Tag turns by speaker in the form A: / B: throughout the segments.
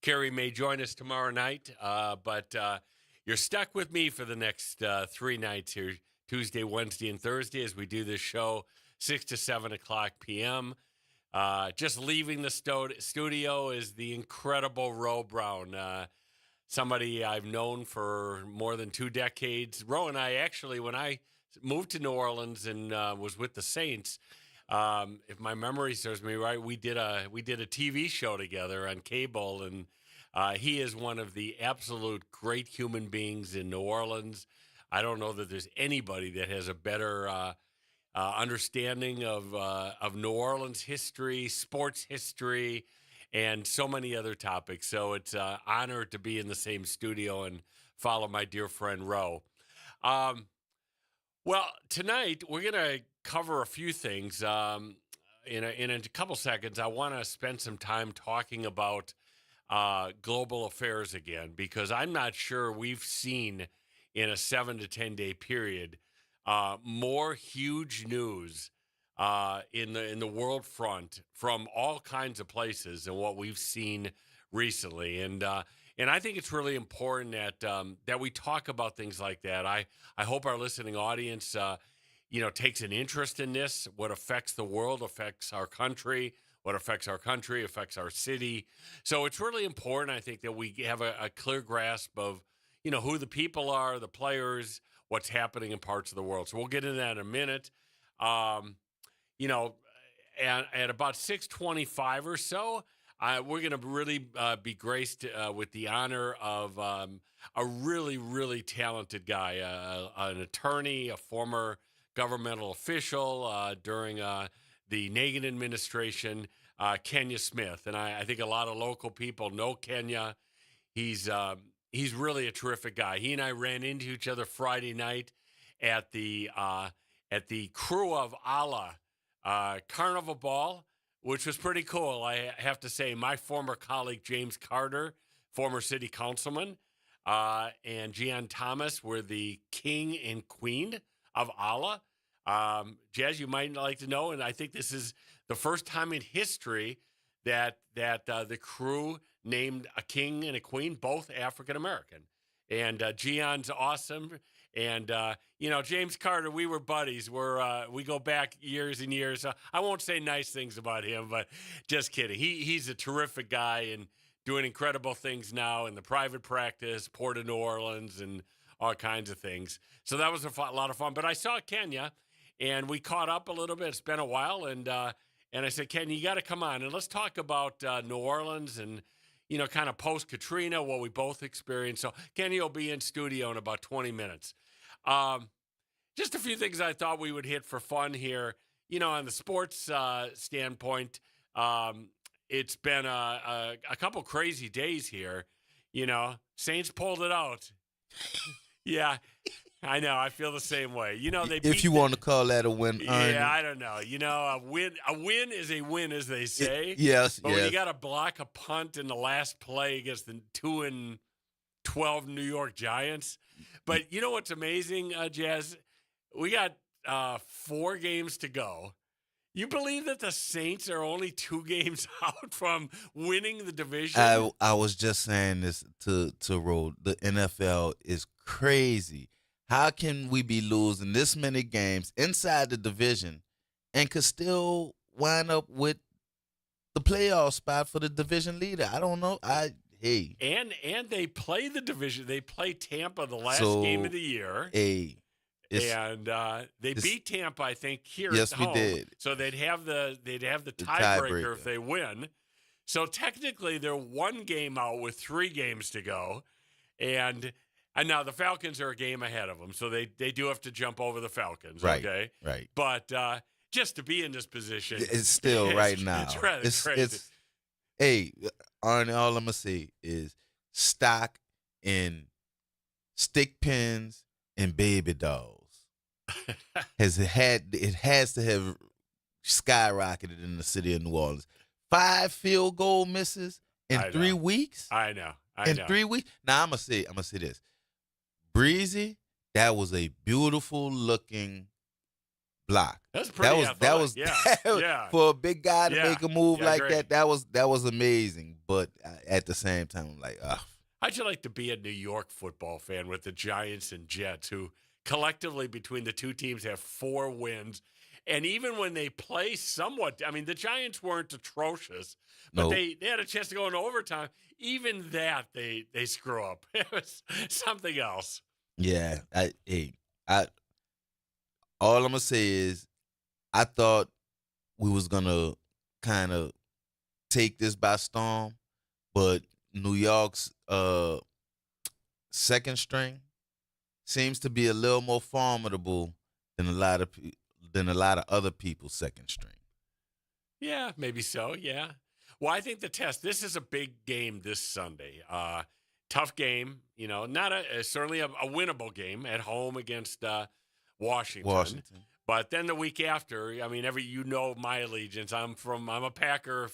A: Carrie may join us tomorrow night, but you're stuck with me for the next three nights here, Tuesday, Wednesday, and Thursday, as we do this show, 6 to 7 o'clock p.m. Just leaving the studio is the incredible Ro Brown, somebody I've known for more than 2 decades. Ro and I actually, when I moved to New Orleans and was with the Saints, if my memory serves me right, we did a TV show together on cable, and he is one of the absolute great human beings in New Orleans. I don't know that there's anybody that has a better understanding of New Orleans history, sports history, and so many other topics. So it's an honor to be in the same studio and follow my dear friend Ro. Um, well, tonight we're going to cover a few things. In a couple seconds, I want to spend some time talking about global affairs again, because I'm not sure we've seen in a 7 to 10 day period more huge news in the world front from all kinds of places than what we've seen recently. And I think it's really important that we talk about things like that. I hope our listening audience takes an interest in this. What affects the world affects our country. What affects our country affects our city. So it's really important, I think, that we have a clear grasp of who the people are, the players, what's happening in parts of the world. So we'll get into that in a minute. Um, you know, at about 6:25 or so, we're going to really be graced with the honor of a really, really talented guy, an attorney, a former governmental official during the Nagin administration, Kenya Smith. And I think a lot of local people know Kenya. He's really a terrific guy. He and I ran into each other Friday night at the Crew of Allah Carnival Ball, which was pretty cool. I have to say, my former colleague James Carter, former city councilman, and Gian Thomas were the king and queen of Allah. Jazz, you might like to know, and I think this is the first time in history that the crew named a king and a queen, both African American. And Gion's awesome. And James Carter, we were buddies. We go back years and years. I won't say nice things about him, but just kidding. He's a terrific guy and doing incredible things now in the private practice, Port of New Orleans, and all kinds of things. So that was a lot of fun. But I saw Kenya, and we caught up a little bit. It's been a while, and I said, Kenya, you got to come on and let's talk about New Orleans and kind of post Katrina, what we both experienced. So Kenya will be in studio in about 20 minutes. Um, just a few things I thought we would hit for fun here. On the sports standpoint, it's been a couple crazy days here. Saints pulled it out. Yeah, I know. I feel the same way. They
B: If
A: beat
B: you want to call that a win,
A: yeah, I don't know. A win is a win, as they say.
B: yes,
A: But when you
B: yes.
A: got to block a punt in the last play against the 2-12 New York Giants. But you know what's amazing, Jazz? We got 4 games to go. You believe that the Saints are only 2 games out from winning the division?
B: I was just saying this to Rod. The NFL is crazy. How can we be losing this many games inside the division and could still wind up with the playoff spot for the division leader? I don't know. Hey.
A: And they play the division. They play Tampa the last
B: So,
A: game of the year.
B: Hey.
A: And they beat Tampa, I think, here
B: Yes,
A: at
B: we
A: home.
B: did.
A: So they'd have the
B: The
A: tiebreaker if
B: tiebreaker.
A: they win. So technically, they're 1 game out with 3 games to go, and now the Falcons are a game ahead of them, so they do have to jump over the Falcons.
B: Right.
A: Okay,
B: Right.
A: but just to be in this position,
B: It's still right now.
A: It's rather crazy.
B: Hey, Arnie, all I'm gonna say is stock in stick pins and baby dolls it has to have skyrocketed in the city of New Orleans. 5 field goal misses in
A: I know.
B: 3 weeks.
A: I know.
B: In 3 weeks. Now I'm gonna say this. Breezy, that was a beautiful looking block.
A: That's pretty
B: That
A: athletic.
B: was
A: Yeah. Yeah.
B: for a big guy to
A: Yeah.
B: make a move
A: Yeah,
B: like
A: great.
B: that. That was amazing. But at the same time, I'm like,
A: How'd you like to be a New York football fan with the Giants and Jets, who collectively between the two teams have 4 wins? And even when they play somewhat, I mean, the Giants weren't atrocious, but
B: no.
A: they had a chance to go into overtime. Even that, they screw up. It was something else.
B: Yeah, I all I'm gonna say is I thought we was gonna kind of take this by storm, but New York's second string seems to be a little more formidable than than a lot of other people's second string.
A: Yeah, maybe so. Yeah. Well, I think the test. This is a big game this Sunday. Tough game. You know, not certainly a winnable game at home against Washington. But then the week after, I mean, my allegiance. I'm a Packer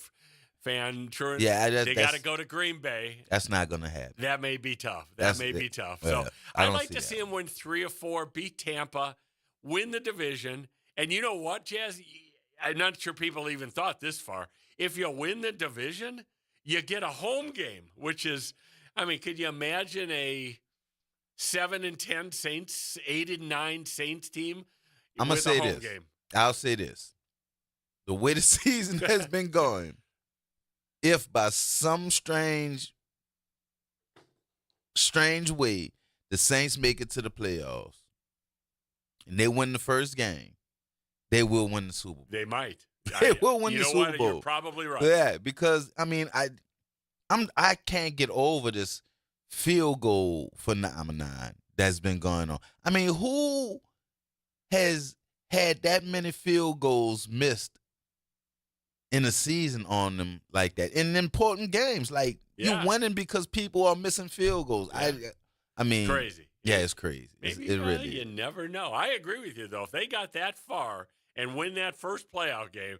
A: fan. True.
B: Yeah,
A: they got to go to Green Bay.
B: That's not gonna happen.
A: That may be tough. That may be tough.
B: Yeah,
A: So I'd like to see him win 3 or 4, beat Tampa, win the division. And you know what, Jazz? I'm not sure people even thought this far. If you win the division, you get a home game, which is, I mean, could you imagine a 7-10 Saints, 8-9 Saints team?
B: I'm gonna say this.
A: Game?
B: I'll say this: the way the season has been going, if by some strange way the Saints make it to the playoffs and they win the first game, they will win the Super Bowl.
A: They might.
B: They will win the Super Bowl.
A: You're probably right.
B: Yeah, because I mean, I can't get over this field goal phenomenon that's been going on. I mean, who has had that many field goals missed in a season on them like that in important games? Like you're winning because people are missing field goals. Yeah. I mean,
A: crazy.
B: Yeah, it's crazy.
A: Maybe
B: it really
A: you never know. I agree with you though. If they got that far and win that first playoff game,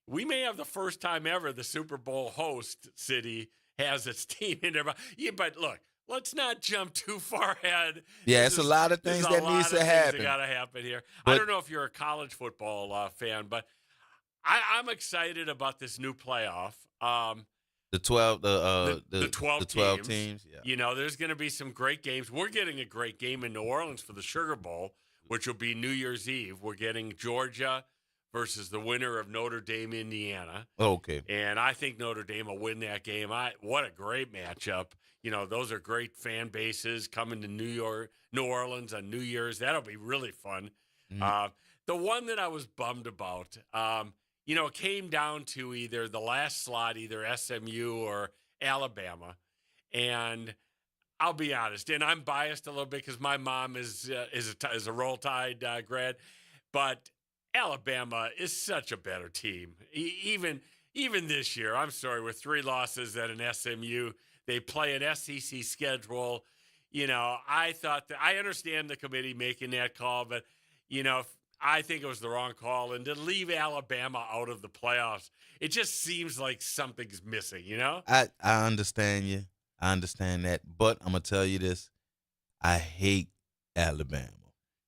A: we may have the first time ever the Super Bowl host city has its team in there. Yeah, but look, let's not jump too far ahead.
B: Yeah, it's a lot of things that needs to happen.
A: That got to happen here. But I don't know if you're a college football fan, but I'm excited about this new playoff.
B: The 12
A: teams. Yeah. You know, there's going to be some great games. We're getting a great game in New Orleans for the Sugar Bowl, which will be New Year's Eve. We're getting Georgia versus the winner of Notre Dame, Indiana.
B: Okay.
A: And I think Notre Dame will win that game. What a great matchup. You know, those are great fan bases coming to New Orleans on New Year's. That'll be really fun. Mm-hmm. The one that I was bummed about, you know, it came down to either the last slot, either SMU or Alabama. And I'll be honest, and I'm biased a little bit because my mom is a Roll Tide grad, but Alabama is such a better team. Even this year, I'm sorry, with 3 losses at an SMU, they play an SEC schedule. You know, I thought that I understand the committee making that call, but you know, I think it was the wrong call. And to leave Alabama out of the playoffs, it just seems like something's missing. You know,
B: I understand you. I understand that, but I'm gonna tell you this: I hate Alabama.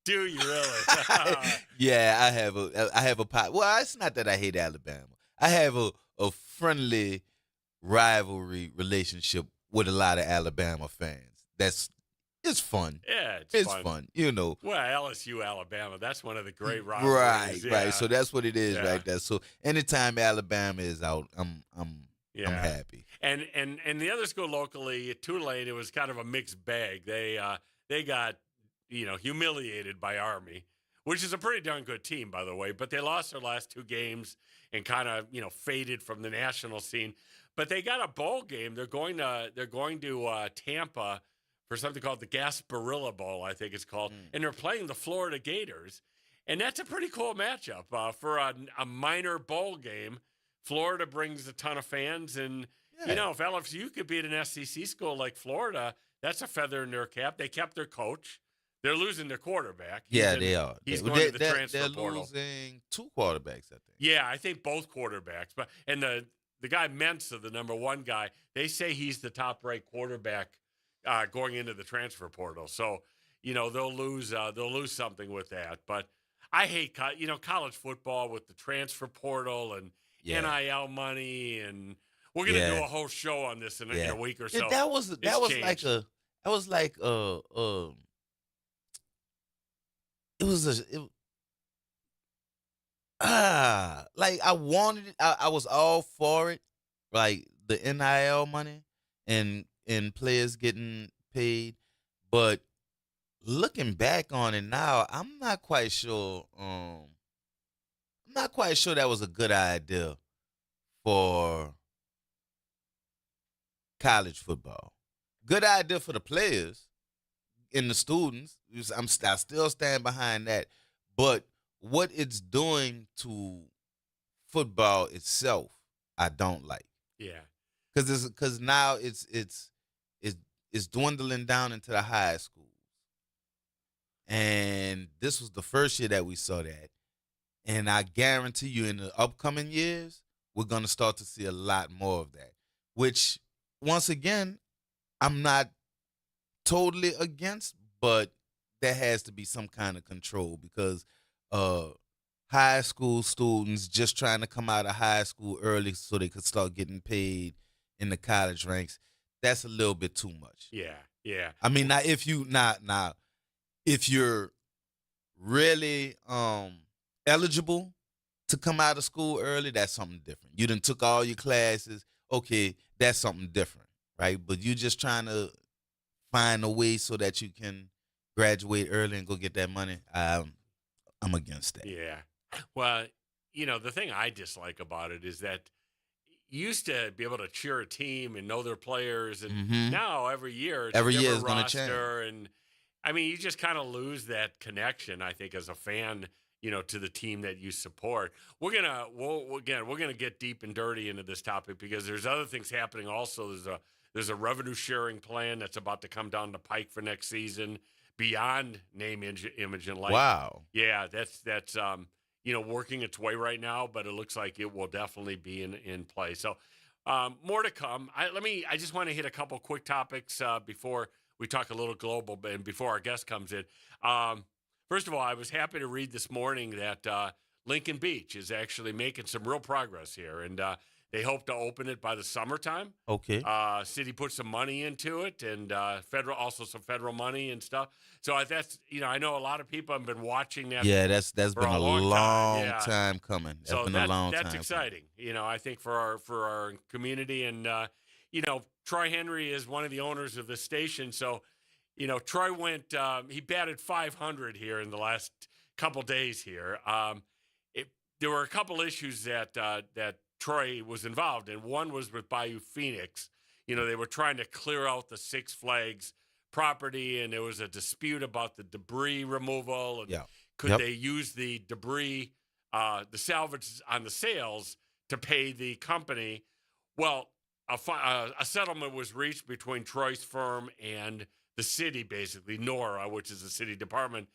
A: Do you really?
B: Yeah, I have a pot. Well, it's not that I hate Alabama. I have a friendly rivalry relationship with a lot of Alabama fans. It's fun.
A: Yeah,
B: it's fun. You know.
A: Well, LSU, Alabama, that's one of the great rivalries.
B: Right. So that's what it is right there. So anytime Alabama is out, I'm happy.
A: And the other school locally, Tulane, it was kind of a mixed bag. They got, you know, humiliated by Army, which is a pretty darn good team, by the way. But they lost their last 2 games and kind of, you know, faded from the national scene. But they got a bowl game. They're going to Tampa for something called the Gasparilla Bowl, I think it's called, and they're playing the Florida Gators, and that's a pretty cool matchup for a minor bowl game. Florida brings a ton of fans, and you know, if LSU could beat an SEC school like Florida, that's a feather in their cap. They kept their coach. They're losing their quarterback.
B: They are.
A: He's going to the transfer
B: They're
A: portal.
B: losing 2 quarterbacks, I think.
A: Yeah, I think both quarterbacks. But and the guy Mensa, the number 1 guy, they say he's the top-ranked quarterback going into the transfer portal. So, you know, they'll lose something with that. But I hate college football with the transfer portal and
B: Yeah,
A: NIL money, and we're gonna do
B: yeah,
A: a whole show on this in
B: yeah.
A: a week or
B: Yeah,
A: so.
B: that
A: It's
B: was like
A: changed.
B: it was like I wanted it. I was all for it, like the NIL money and players getting paid. But looking back on it now, I'm not quite sure. I'm not quite sure that was a good idea for college football. Good idea for the players and the students. I still stand behind that. But what it's doing to football itself, I don't like.
A: Yeah,
B: Because now it's it's dwindling down into the high schools, and this was the first year that we saw that, and I guarantee you, in the upcoming years, we're gonna start to see a lot more of that. Which, once again, I'm not totally against, but there has to be some kind of control because uh high school students just trying to come out of high school early so they could start getting paid in the college ranks, that's a little bit too much.
A: yeah, yeah.
B: I mean, now if you not now if you're really eligible to come out of school early, that's something different. You done took all your classes, okay, that's something different, right? But you just trying to find a way so that you can graduate early and go get that money. I'm against that.
A: Yeah. Well, the thing I dislike about it is that you used to be able to cheer a team and know their players, and
B: Hmm.
A: now every year it's a
B: Every year
A: different
B: is gonna change.
A: roster, and I mean, you just kind of lose that connection. I think as a fan, to the team that you support. We're gonna get deep and dirty into this topic because there's other things happening. Also, there's a revenue sharing plan that's about to come down the pike for next season beyond name, image, and likeness.
B: Wow.
A: Yeah, that's working its way right now, but it looks like it will definitely be in play. So more to come. I just want to hit a couple quick topics before we talk a little global and before our guest comes in. Um, First of all, I was happy to read this morning that Lincoln Beach is actually making some real progress here, and they hope to open it by the summertime.
B: Okay.
A: City put some money into it, and also some federal money and stuff. So that's I know a lot of people have been watching that
B: Yeah, that's
A: for
B: been
A: a
B: a
A: long time.
B: long
A: Yeah,
B: time coming. That's
A: so
B: been a long
A: that's
B: time coming.
A: exciting. I think for our community, and Troy Henry is one of the owners of this station. So Troy went. He batted 500 here in the last couple days here. It, there were a couple issues that Troy was involved in. One was with Bayou Phoenix. They were trying to clear out the Six Flags property, and there was a dispute about the debris removal and
B: Yeah.
A: could
B: Yep.
A: they use the debris, the salvage on the sales to pay the company? Well, a settlement was reached between Troy's firm and the city, basically Nora, which is the city department,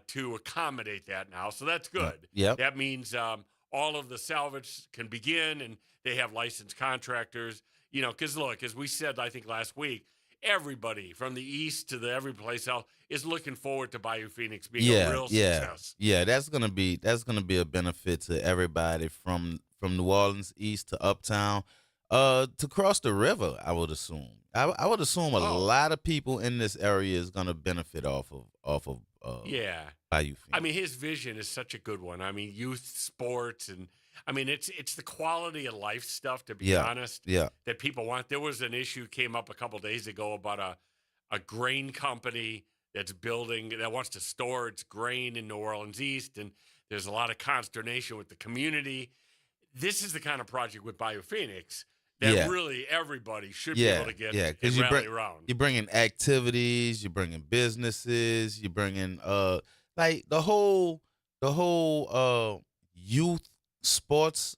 A: to accommodate that now. So that's
B: Yep.
A: good.
B: Yep.
A: That means all of the salvage can begin, and they have licensed contractors. Because look, as we said, I think last week, everybody from the east to every place else is looking forward to Bayou Phoenix being a
B: Yeah,
A: real
B: yeah,
A: success.
B: yeah. That's gonna be a benefit to everybody from New Orleans east to uptown, to cross the river. I would assume. I would assume a
A: Oh,
B: lot of people in this area is gonna benefit off of
A: yeah.
B: Bayou
A: I mean,
B: Phoenix.
A: his vision is such a good one. I mean, youth sports, and I mean, it's the quality of life stuff. To be
B: Yeah,
A: honest,
B: yeah,
A: that people want. There was an issue came up a couple days ago about a grain company that wants to store its grain in New Orleans East, and there's a lot of consternation with the community. This is the kind of project with Bayou Phoenix that
B: yeah.
A: really everybody should be able
B: Yeah,
A: to get
B: yeah,
A: and
B: because
A: rally around.
B: you bring in activities, you bring in businesses, you bring in like the whole youth sports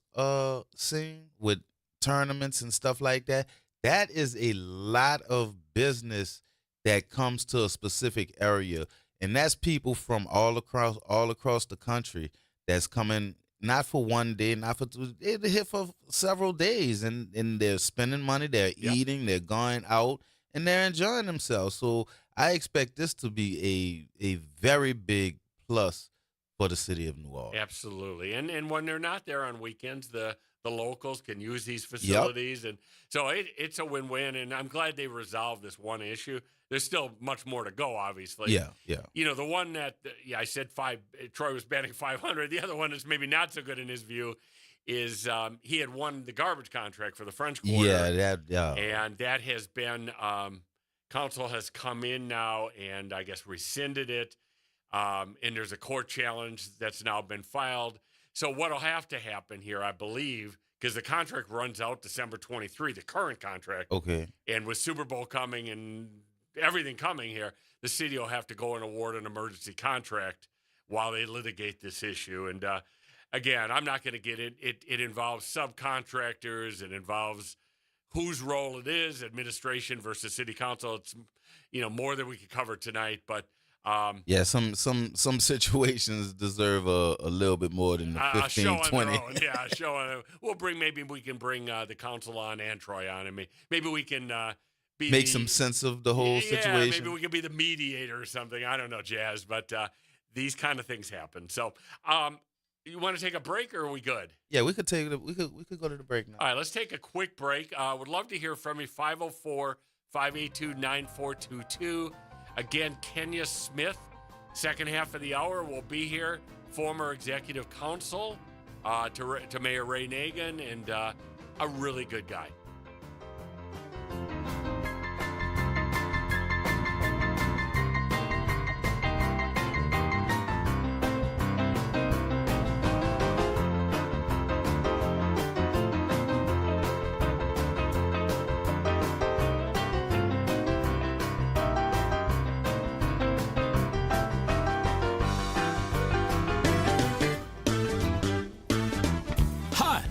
B: scene with tournaments and stuff like that. That is a lot of business that comes to a specific area, and that's people from all across the country that's coming not for one day, not for two. They're here for several days, and they're spending money, they're
A: Yep.
B: eating, they're going out, and they're enjoying themselves. So I expect this to be a very big plus for the city of New Orleans.
A: Absolutely. And when they're not there on weekends, the locals can use these
B: Yep.
A: facilities. And so it's a win-win. And I'm glad they resolved this one issue. There's still much more to go, obviously.
B: Yeah, yeah.
A: You know, the one that, I said Troy was batting 500. The other one is maybe not so good in his view is he had won the garbage contract for the French Quarter.
B: Yeah.
A: And that has been, council has come in now and I guess rescinded it. And there's a court challenge that's now been filed. So what'll have to happen here, I believe, because the contract runs out December 23, the current contract.
B: Okay.
A: And with Super Bowl coming and everything coming here, the city will have to go and award an emergency contract while they litigate this issue. And again, I'm not going to get it. It involves subcontractors. It involves whose role it is, administration versus city council. It's, more than we could cover tonight, but
B: yeah, some situations deserve a little bit more than the 15,
A: show on
B: 20.
A: their own. Yeah, a show on. Maybe we can bring the council on and Troy on, and maybe we can
B: make some sense of the whole situation.
A: Yeah, maybe we can be the mediator or something. I don't know, Jazz, but these kind of things happen. So, you want to take a break, or are we good?
B: Yeah, we could go to the break now.
A: All right, let's take a quick break. Would love to hear from you. 504-582-9422. Again, Kenya Smith, second half of the hour, will be here. Former executive counsel to Mayor Ray Nagin, and a really good guy.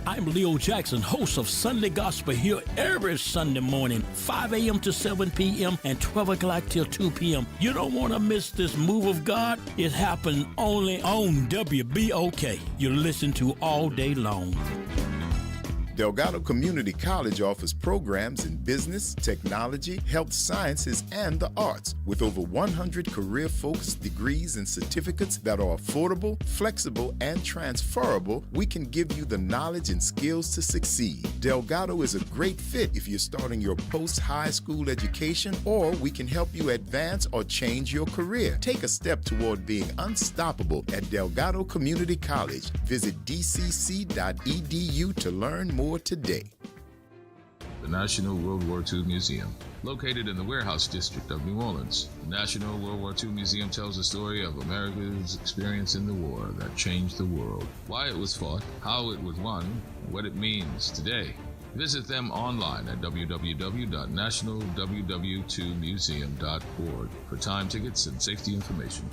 C: I'm Leo Jackson, host of Sunday Gospel here every Sunday morning, 5 a.m. to 7 p.m. and 12 o'clock till 2 p.m. You don't want to miss this move of God. It happens only on WBOK. You listen to all day long.
D: Delgado Community College offers programs in business, technology, health sciences, and the arts, with over 100 career-focused degrees and certificates that are affordable, flexible, and transferable. We can give you the knowledge and skills to succeed. Delgado is a great fit if you're starting your post-high school education, or we can help you advance or change your career. Take a step toward being unstoppable at Delgado Community College. Visit dcc.edu to learn more today.
E: The National World War II Museum, located in the Warehouse District of New Orleans. The National World War II Museum tells the story of America's experience in the war that changed the world, why it was fought, how it was won, and what it means today. Visit them online at www.nationalww2museum.org for time tickets and safety information.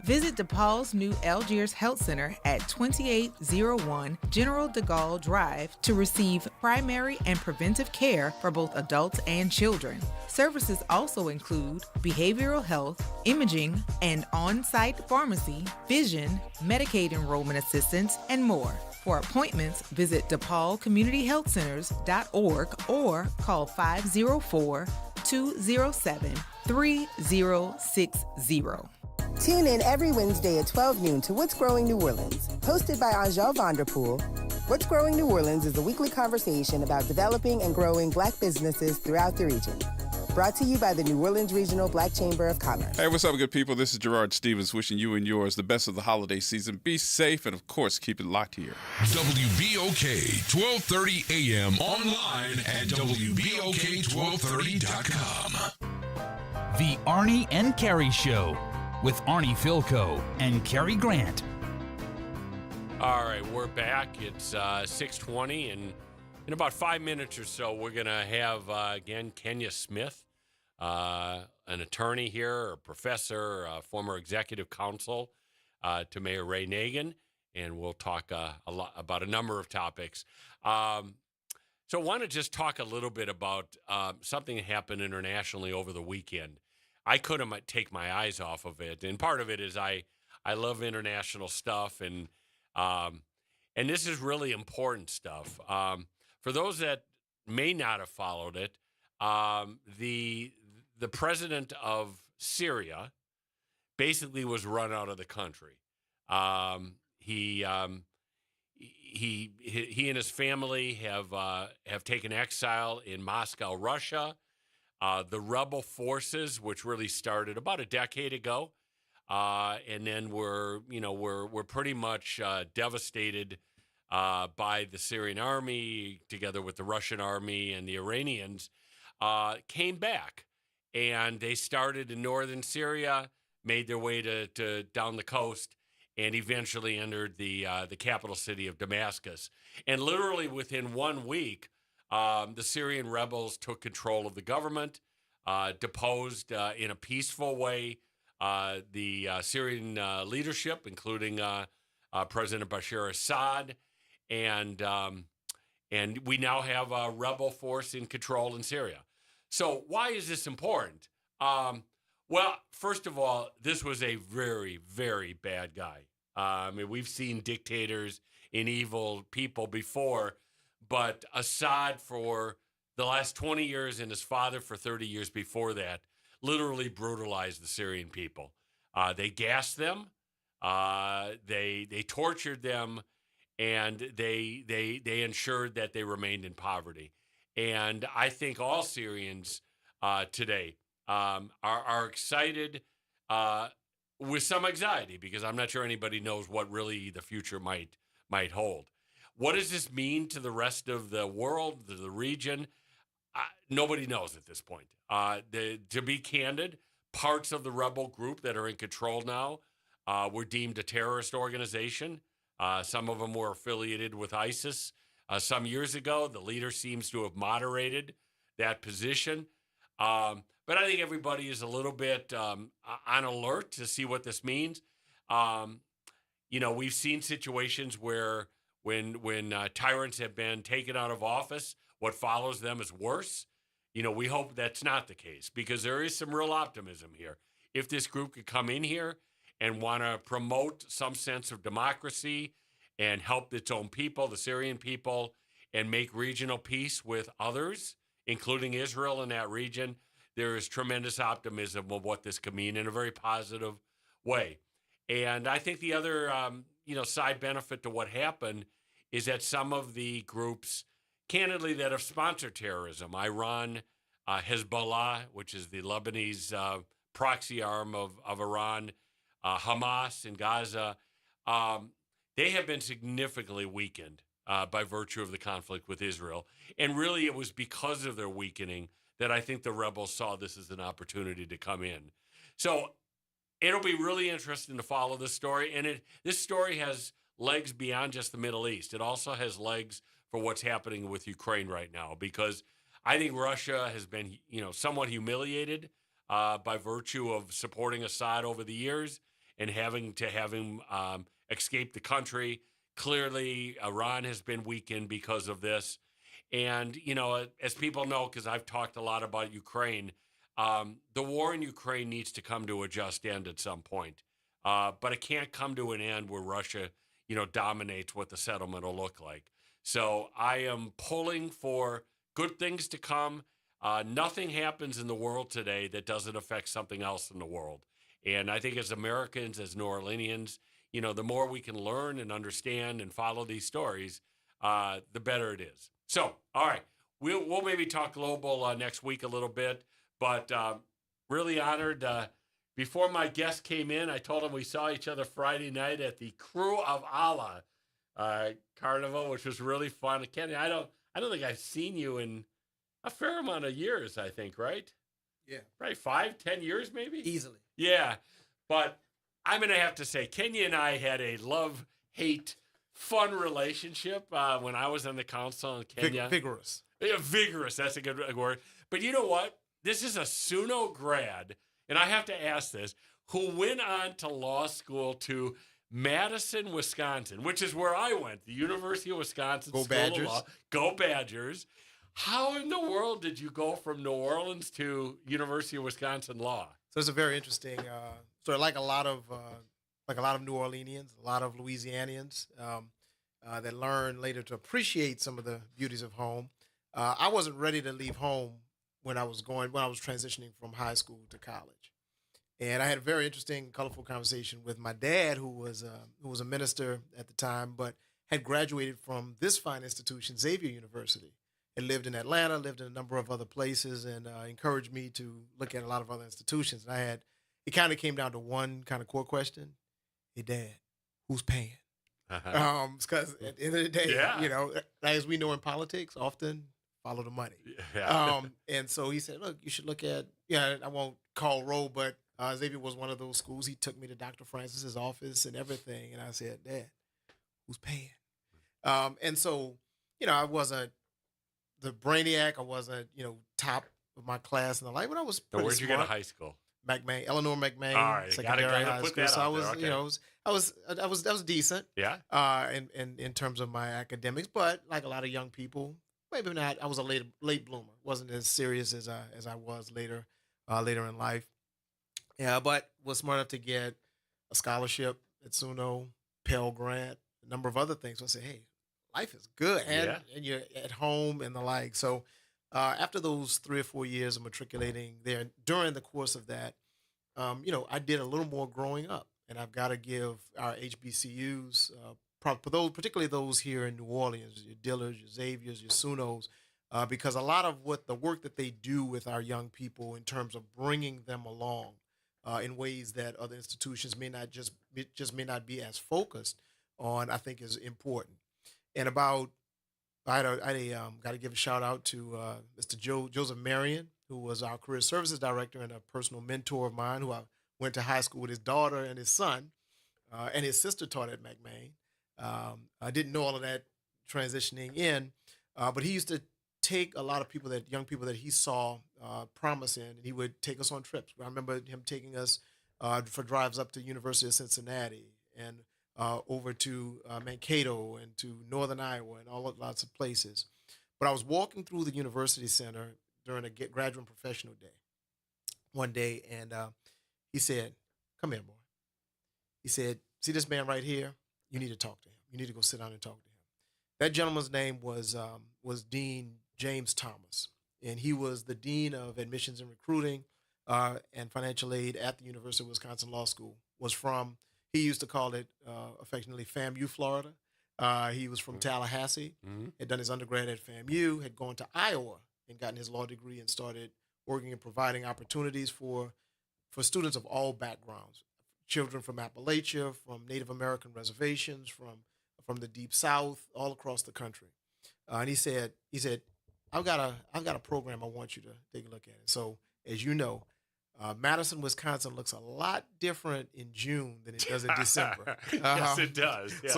F: Visit DePaul's new Algiers Health Center at 2801 General de Gaulle Drive to receive primary and preventive care for both adults and children. Services also include behavioral health, imaging, and on-site pharmacy, vision, Medicaid enrollment assistance, and more. For appointments, visit DePaulCommunityHealthCenters.org or call 504-207-3060.
G: Tune in every Wednesday at 12 noon to What's Growing New Orleans. Hosted by Angel Vanderpool, What's Growing New Orleans is a weekly conversation about developing and growing Black businesses throughout the region. Brought to you by the New Orleans Regional Black Chamber of Commerce.
H: Hey, what's up, good people? This is Gerard Stevens wishing you and yours the best of the holiday season. Be safe and, of course, keep it locked here.
I: WBOK, 1230 a.m. online at WBOK1230.com.
J: The Arnie and Carrie Show with Arnie Philco and Carrie Grant.
A: All right, we're back. It's 6:20, and in about 5 minutes or so, we're going to have, again, Kenya Smith, an attorney here, a professor, former executive counsel to Mayor Ray Nagin, and we'll talk a lot about a number of topics. So I want to just talk a little bit about something that happened internationally over the weekend. I couldn't take my eyes off of it, and part of it is I love international stuff, and this is really important stuff. For those that may not have followed it, the president of Syria basically was run out of the country. He and his family have taken exile in Moscow, Russia. The rebel forces, which really started about a decade ago, and then were pretty much devastated by the Syrian army, together with the Russian army and the Iranians, came back, and they started in northern Syria, made their way to down the coast, and eventually entered the capital city of Damascus. And literally within 1 week, the Syrian rebels took control of the government, deposed in a peaceful way the Syrian leadership, including President Bashar Assad, and we now have a rebel force in control in Syria. So why is this important? Well, first of all, this was a very, very bad guy. I mean, we've seen dictators and evil people before, but Assad for the last 20 years and his father for 30 years before that literally brutalized the Syrian people. They gassed them, they tortured them, and they ensured that they remained in poverty. And I think all Syrians today are excited with some anxiety, because I'm not sure anybody knows what really the future might hold. What does this mean to the rest of the world, the region? Nobody knows at this point. To be candid, parts of the rebel group that are in control now were deemed a terrorist organization. Some of them were affiliated with ISIS. Some years ago, the leader seems to have moderated that position. But I think everybody is a little bit on alert to see what this means. We've seen situations where when tyrants have been taken out of office, what follows them is worse. We hope that's not the case, because there is some real optimism here. If this group could come in here and want to promote some sense of democracy and help its own people, the Syrian people, and make regional peace with others, including Israel in that region, there is tremendous optimism of what this could mean in a very positive way. And I think the other, side benefit to what happened is that some of the groups, candidly, that have sponsored terrorism, Iran, Hezbollah, which is the Lebanese proxy arm of Iran, Hamas in Gaza, they have been significantly weakened by virtue of the conflict with Israel. And really, it was because of their weakening that I think the rebels saw this as an opportunity to come in. So it'll be really interesting to follow this story. And this story has legs beyond just the Middle East. It also has legs for what's happening with Ukraine right now, because I think Russia has been, somewhat humiliated by virtue of supporting Assad over the years and having to have him escape the country. Clearly, Iran has been weakened because of this. And, as people know, because I've talked a lot about Ukraine, the war in Ukraine needs to come to a just end at some point. But it can't come to an end where Russia, dominates what the settlement will look like. So I am pulling for good things to come. Nothing happens in the world today that doesn't affect something else in the world. And I think as Americans, as New Orleanians, the more we can learn and understand and follow these stories, the better it is. So, all right, we'll maybe talk global next week a little bit, but really honored. Before my guest came in, I told him we saw each other Friday night at the Crew of Allah Carnival, which was really fun. Kenny, I don't think I've seen you in a fair amount of years, I think, right?
K: Yeah.
A: Right, 5-10 years maybe?
K: Easily.
A: Yeah, but I'm going to have to say, Kenya and I had a love-hate fun relationship when I was on the council in Kenya.
K: Vigorous.
A: Yeah, vigorous, that's a good word. But you know what? This is a SUNO grad, and I have to ask this, who went on to law school to Madison, Wisconsin, which is where I went, the University of Wisconsin
K: Go
A: School
K: Badgers.
A: of Law. Go Badgers. How in the world did you go from New Orleans to University of Wisconsin Law?
K: So it's a very interesting story. Like a lot of New Orleanians, a lot of Louisianians that learn later to appreciate some of the beauties of home. I wasn't ready to leave home when I was transitioning from high school to college, And I had a very interesting, colorful conversation with my dad, who was a minister at the time, but had graduated from this fine institution, Xavier University, and lived in Atlanta, lived in a number of other places, and encouraged me to look at a lot of other institutions. And it kind of came down to one kind of core question: Hey, Dad, who's paying? Because at the end of the day, as we know in politics, often follow the money. And so he said, look, you should look at, I won't call roll, but Xavier was one of those schools. He took me to Dr. Francis's office and everything. And I said, Dad, who's paying? And so, I wasn't the brainiac. I wasn't, top of my class and the like, but I was pretty
A: Where'd you
K: smart.
A: go to high school?
K: McMain, Eleanor McMain,
A: All right,
K: secondary
A: gotta
K: high
A: put
K: school.
A: that
K: So I
A: out
K: was,
A: there, okay.
K: I was decent.
A: Yeah.
K: In terms of my academics, but like a lot of young people, maybe not. I was a late bloomer. Wasn't as serious as I was later in life. Yeah, but was smart enough to get a scholarship at SUNO, Pell Grant, a number of other things. So I said, hey, life is good, and you're at home and the like. So after those 3 or 4 years of matriculating there, during the course of that, I did a little more growing up, and I've got to give our HBCUs, particularly those here in New Orleans, your Dillards, your Xaviers, your SUNOs, because a lot of the work that they do with our young people in terms of bringing them along in ways that other institutions may not may not be as focused on, I think is important. And I got to give a shout out to Mr. Joseph Marion, who was our career services director and a personal mentor of mine, who I went to high school with his daughter and his son, and his sister taught at McMain. I didn't know all of that transitioning in, but he used to take a lot of young people that he saw promise in, and he would take us on trips. I remember him taking us for drives up to University of Cincinnati and over to Mankato and to Northern Iowa and lots of places. But I was walking through the University Center during a graduate professional day one day, and he said, come here, boy. He said, see this man right here? You need to talk to him. You need to go sit down and talk to him. That gentleman's name was Dean James Thomas, and he was the Dean of Admissions and Recruiting and Financial Aid at the University of Wisconsin Law School. He used to call it affectionately FAMU, Florida. He was from Tallahassee, had done his undergrad at FAMU, had gone to Iowa and gotten his law degree and started working and providing opportunities for students of all backgrounds, children from Appalachia, from Native American reservations, from the Deep South, all across the country. And he said, I've got a program I want you to take a look at. And so, as you know, Madison, Wisconsin looks a lot different in June than it does in December.
A: Yes, it does. Yes.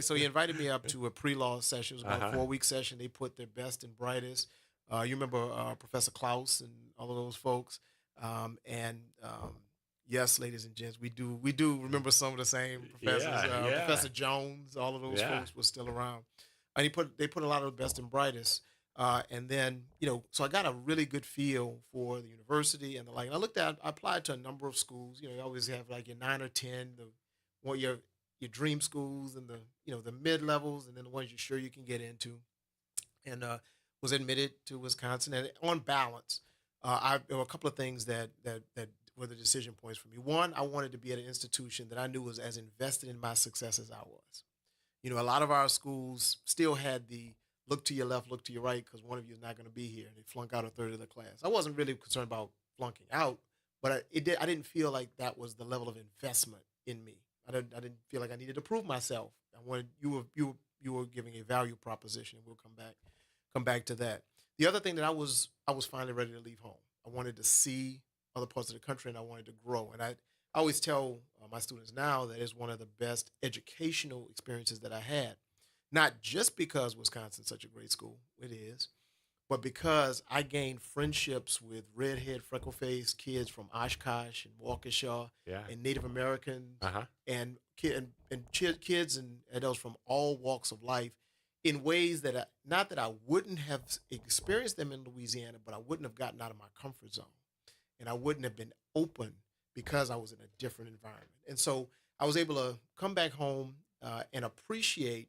K: So he invited me up to a pre-law session. It was about a 4-week session. They put their best and brightest. You remember Professor Klaus and all of those folks. Yes, ladies and gents, we do remember some of the same professors. Professor Jones, all of those folks were still around. And they put a lot of the best and brightest. And then, so I got a really good feel for the university and the like. And I applied to a number of schools. You always have like your 9 or 10, your dream schools and the mid levels, and then the ones you're sure you can get into. And was admitted to Wisconsin. And on balance, there were a couple of things that were the decision points for me. One, I wanted to be at an institution that I knew was as invested in my success as I was. A lot of our schools still had the look to your left, look to your right, because one of you is not going to be here, and they flunk out a third of the class. I wasn't really concerned about flunking out, but I didn't feel like that was the level of investment in me. I didn't feel like I needed to prove myself. I wanted you were giving a value proposition, and we'll come back to that. The other thing that I was finally ready to leave home. I wanted to see other parts of the country, and I wanted to grow. And I always tell my students now that it's one of the best educational experiences that I had. Not just because Wisconsin's such a great school, it is, but because I gained friendships with redhead, freckle-faced kids from Oshkosh and Waukesha and Native Americans and kids and adults from all walks of life in ways that not that I wouldn't have experienced them in Louisiana, but I wouldn't have gotten out of my comfort zone. And I wouldn't have been open because I was in a different environment. And so I was able to come back home and appreciate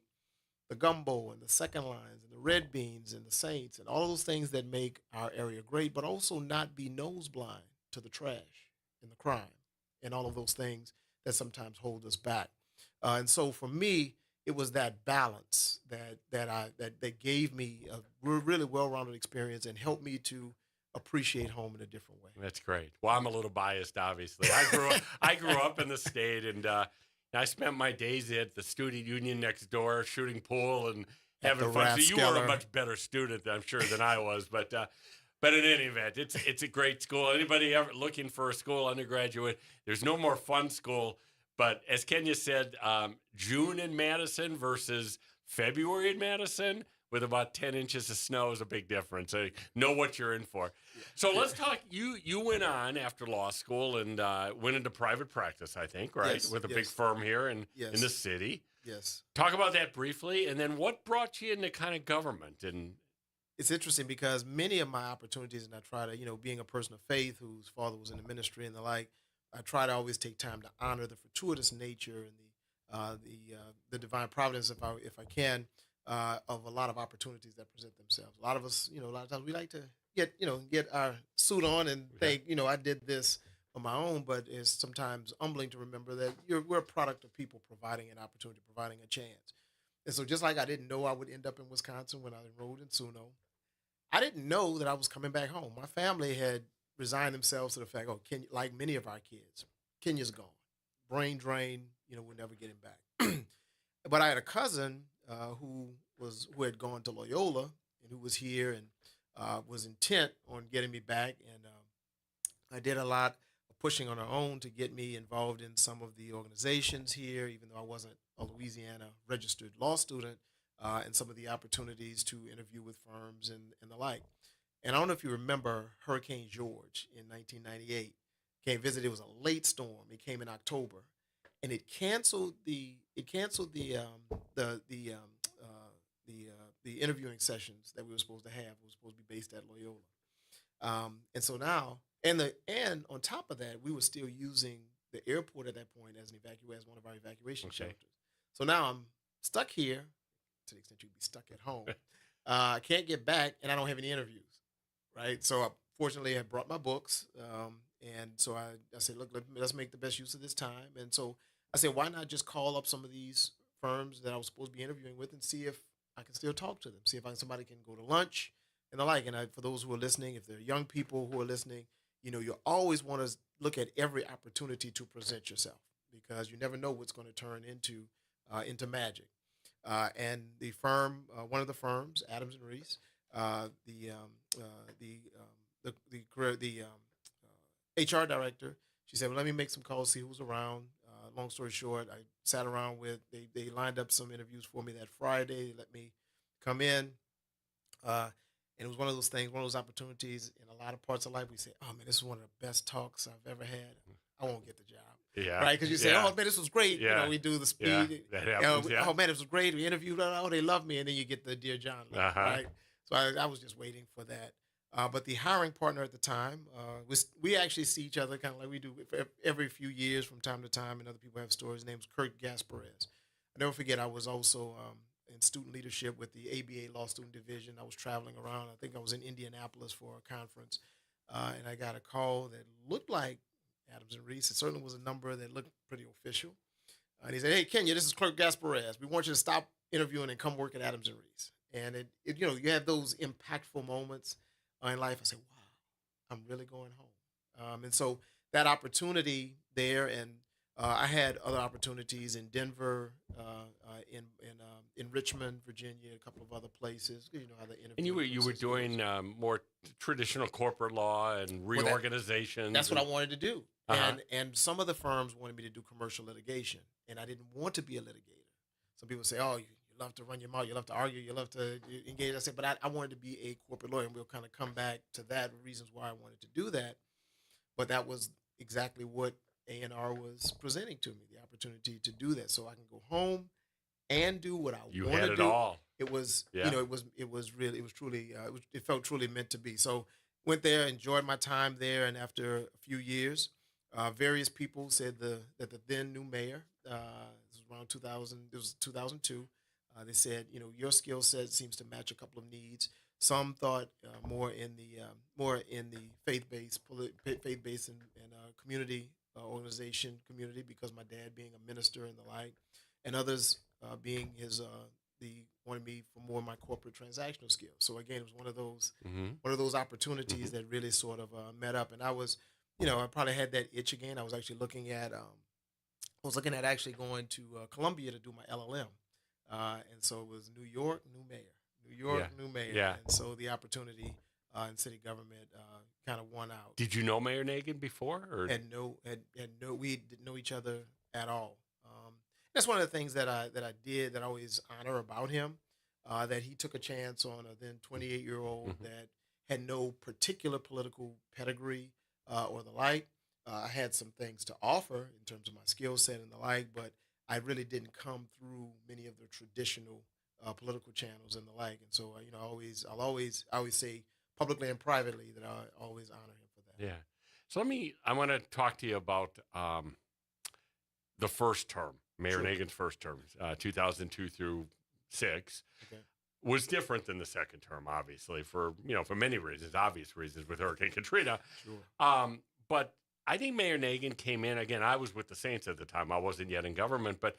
K: the gumbo and the second lines and the red beans and the Saints and all those things that make our area great, but also not be nose blind to the trash and the crime and all of those things that sometimes hold us back. And so for me, it was that balance that gave me a really well-rounded experience and helped me to appreciate home in a different way.
A: That's great. Well, I'm a little biased, obviously. I grew up in the state, and I spent my days at the student union next door, shooting pool and having fun. So you were a much better student, I'm sure, than I was. But in any event, it's a great school. Anybody ever looking for a school undergraduate? There's no more fun school. But as Kenya said, June in Madison versus February in Madison with about 10 inches of snow is a big difference. So know what you're in for. So let's talk. You went on after law school and went into private practice, I think, right?
K: Yes,
A: With a big firm here in the city.
K: Yes.
A: Talk about that briefly. And then what brought you into kind of government? And
K: it's interesting because many of my opportunities, and I try to, being a person of faith whose father was in the ministry and the like, I try to always take time to honor the fortuitous nature and the divine providence, if I can, of a lot of opportunities that present themselves. A lot of us, a lot of times we like to get our suit on and think, I did this on my own, but it's sometimes humbling to remember that we're a product of people providing an opportunity, providing a chance. And so just like I didn't know I would end up in Wisconsin when I enrolled in SUNO, I didn't know that I was coming back home. My family had resigned themselves to the fact, like many of our kids, Kenya's gone. Brain drain, we're never getting back. But I had a cousin who had gone to Loyola and who was here and was intent on getting me back. And I did a lot of pushing on her own to get me involved in some of the organizations here, even though I wasn't a Louisiana registered law student, and some of the opportunities to interview with firms and the like. And I don't know if you remember Hurricane George in 1998 came visit. It was a late storm. It came in October, and it canceled the interviewing sessions that we were supposed to have. It was supposed to be based at Loyola, and so now and on top of that, we were still using the airport at that point as one of our evacuation shelters. So now I'm stuck here, to the extent you'd be stuck at home. I can't get back, and I don't have any interviews. Right, so fortunately, I brought my books, and so I said, look, let's make the best use of this time. And so I said, why not just call up some of these firms that I was supposed to be interviewing with and see if I can still talk to them, see if somebody can go to lunch and the like. And for those who are listening, if they're young people who are listening, you always want to look at every opportunity to present yourself because you never know what's going to turn into magic. And the firm, one of the firms, Adams and Reese. The HR director, she said, well, let me make some calls, see who's around. Long story short, I sat around they lined up some interviews for me that Friday. They let me come in. And it was one of those things, one of those opportunities in a lot of parts of life. We say, oh man, this is one of the best talks I've ever had. I won't get the job.
A: Yeah.
K: Right? Because you say, oh man, this was great.
A: Yeah.
K: We do the speed.
A: Yeah. That happens,
K: Oh man, this was great. We interviewed. Oh, they love me. And then you get the Dear John letter, right? So I was just waiting for that. But the hiring partner at the time, we actually see each other kind of like we do every few years from time to time, and other people have stories. His name's Kirk Gasparez. I never forget, I was also in student leadership with the ABA Law Student Division. I was traveling around. I think I was in Indianapolis for a conference, and I got a call that looked like Adams and Reese. It certainly was a number that looked pretty official. And he said, hey, Kenya, this is Kirk Gasparez. We want you to stop interviewing and come work at Adams and Reese. And you have those impactful moments in life. I say, wow, I'm really going home. And so that opportunity there, and I had other opportunities in Denver, in Richmond, Virginia, a couple of other places. How the interview.
A: And you were doing more traditional corporate law and reorganization.
K: That's what I wanted to do. And some of the firms wanted me to do commercial litigation, and I didn't want to be a litigator. Some people say, oh, you love to run your mouth, you love to argue, you love to engage. I said, but I wanted to be a corporate lawyer, and we'll kind of come back to that, reasons why I wanted to do that. But that was exactly what A&R was presenting to me, the opportunity to do that. So I can go home and do what I want to do.
A: You had it all.
K: It was, it felt truly meant to be. So went there, enjoyed my time there, and after a few years, various people said that the then new mayor, this was around 2000, it was 2002, they said, your skill set seems to match a couple of needs. Some thought more in the faith-based and community organization community because my dad being a minister and the like, and others being the wanted me for more of my corporate transactional skills. So again, it was one of those opportunities that really sort of met up, and I was, I probably had that itch again. I was actually looking at actually going to Columbia to do my LLM, and so it was New York, new mayor, new mayor,
A: Yeah.
K: and so the opportunity in city government kind of won out.
A: Did you know Mayor Nagin before? Or?
K: We didn't know each other at all. That's one of the things that I did that I always honor about him, that he took a chance on a then 28-year-old that had no particular political pedigree or the like. I had some things to offer in terms of my skill set and the like, but I really didn't come through many of the traditional political channels and the like. And so, I always say publicly and privately that I always honor him for that.
A: Yeah. So I want to talk to you about the first term, Mayor Nagin's first term, 2002 through 6.
K: Okay.
A: Was different than the second term, obviously, for many reasons, obvious reasons with Hurricane Katrina.
K: Sure.
A: But I think Mayor Nagin came in, again, I was with the Saints at the time. I wasn't yet in government, but,